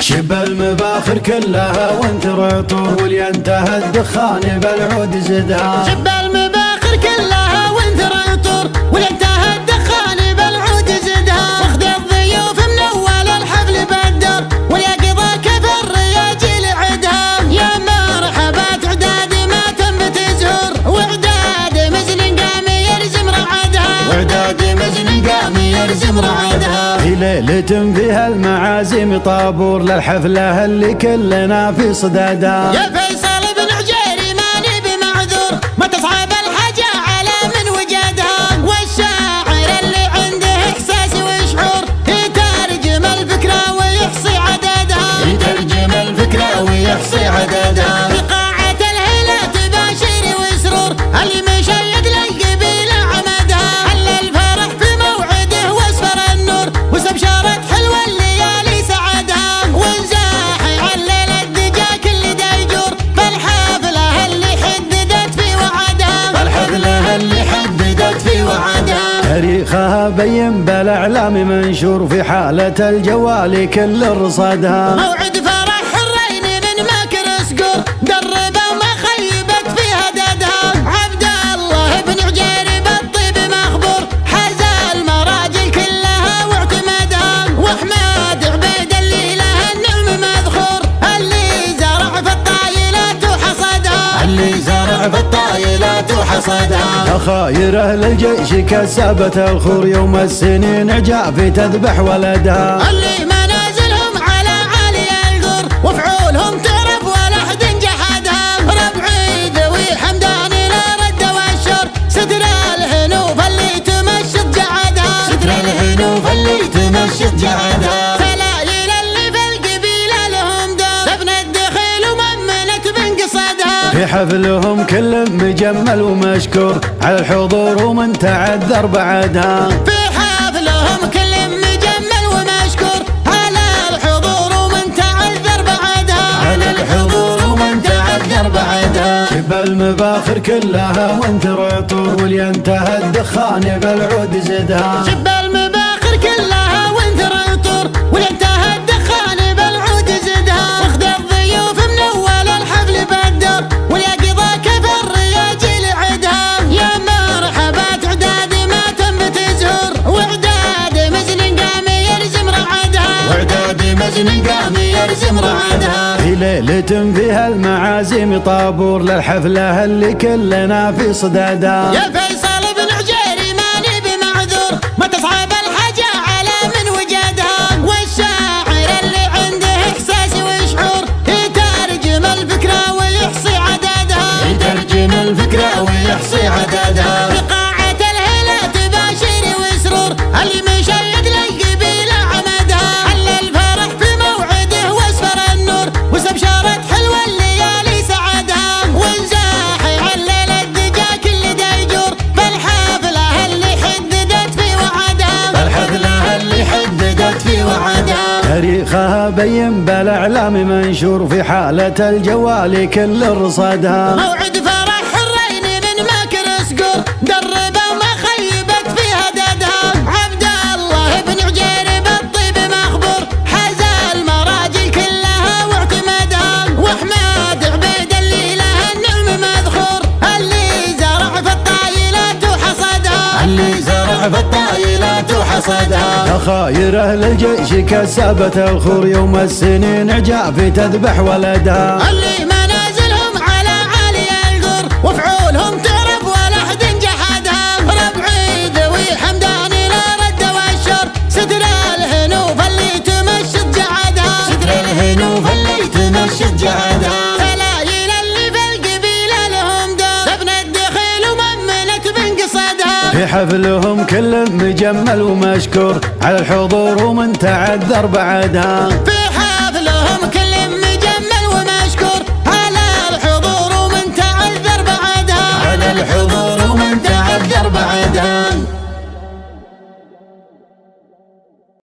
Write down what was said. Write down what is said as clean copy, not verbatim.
شب المباخر كلها وانثر عطور، واللي انتهى الدخان بالعود زدها. شب المباخر كلها وانثر عطور، واللي انتهى الدخان بالعود زدها. واخذ الضيوف من اول الحفل بالدار، واليقظة كيف الرياجيل عدها. يا مرحبا اعداد ما تم تزهر، واعداد مزن قام يرزم رعدها. واعداد مزن قام يرزم رعدها. في ليلة فيها المعازيم طابور، للحفلة اللي كلنا في صدادها. يا فيصل بن عجيري ماني بمعذور، ما تصعب الحاجة على من وجدها. والشاعر اللي عنده احساس وشعور، يترجم الفكرة ويحصي عددها. يترجم الفكرة ويحصي عددها. في قاعة الهلا تباشر وسرور، اللي مشيد للقبيلة عمدها. حل الفرح في موعده واسفر النور، واستبشرت حلوة الليالي سعدها. ونزاحي علل الدجا كل ديجور، فالحفلة اللي حددت في وعدها. فالحفلة اللي حددت في وعدها. تاريخها بين بالاعلام منشور، في حالة الجوال كل رصادها. موعد فرح الرين من ماكر سقور، دربه ما خيبت في هددها. عبد الله بن عجيري بالطيب مخبور، حاز المراجل كلها واعتمدها. واحمد عبيد اللي له النعم مذخور، اللي زرع في الطايلات وحصدها. اللي زرع في الطايلات وحصدها. خاير اهل الجيش كسبت الخور، يوم السنين عجافي تذبح ولدها. اللي منازلهم على عالي القر، وفعولهم تعرف ولا حد جحدها. ربعي ذوي حمدان لا رد والشر، ستر الهنوف اللي تمشط جعدها. ستر الهنوف اللي تمشط جعدها. فلايل اللي في القبيلة لهم دار، ابن الدخيل وممنت بن قصدها. في حفلهم كل مجمل ومشكور، على الحضور ومن تعذر بعدها. في حفلهم كل مجمل ومشكور، على الحضور ومن تعذر بعدها. على الحضور ومن تعذر بعدها. شب المباخر كلها وانثر عطور، واللي انتهى الدخان بالعود زدها. شب المباخر كلها وانثر عطور، واللي انتهى الدخان بالعود زدها. واخذ الضيوف من اول الحفل بالدار، واليقظة كيف الرياجيل عدها. يا مرحبا اعداد ما تم تزهر، واعداد مزن قام يرزم رعدها. واعداد مزن قام يرزم رعدها. في ليلة فيها المعازيم طابور، للحفلة اللي كلنا في صدادها. يا فيصل بن عجيري ماني بمعذور، ما تصعب الحاجة على من وجدها. والشاعر اللي عنده احساس وشعور، يترجم الفكرة ويحصي عددها. يترجم الفكرة ويحصي عددها. في قاعة الهلا تباشر وسرور، اللي مشيد للقبيلة عمدها. حل الفرح في موعده واسفر النور، واستبشرت حلوة الليالي سعدها. ونزاحي علل الدجا كل ديجور، فالحفلة اللي حددت في وعدها. فالحفلة اللي حددت في وعدها. تاريخها بين بالاعلام منشور، في حالة الجوال كل رصادها. موعد فرح الرين من ماكر سقور، دربه ما خيبت في هددها. عبد الله بن عجيري بالطيب مخبور، حاز المراجل كلها واعتمدها. واحمد عبيد اللي له النعم مذخور، اللي زرع في الطايلات وحصدها. اللي زرع في الطايلات وحصدها. خاير اهل الجيش كسبت الخور، يوم السنين عجافي تذبح ولدها. اللي منازلهم على عالي القر، وفعولهم تعرف ولا حد جحدها. ربعي ذوي حمدان لا رد والشر، ستر الهنوف اللي تمشط جعدها. ستر الهنوف اللي تمشط جعدها. فلايل اللي في القبيلة لهم دار، ابن الدخيل وممنت بن قصدها. في حفلهم كل مجمل ومشكور، على الحضور ومن تعذر بعدها. في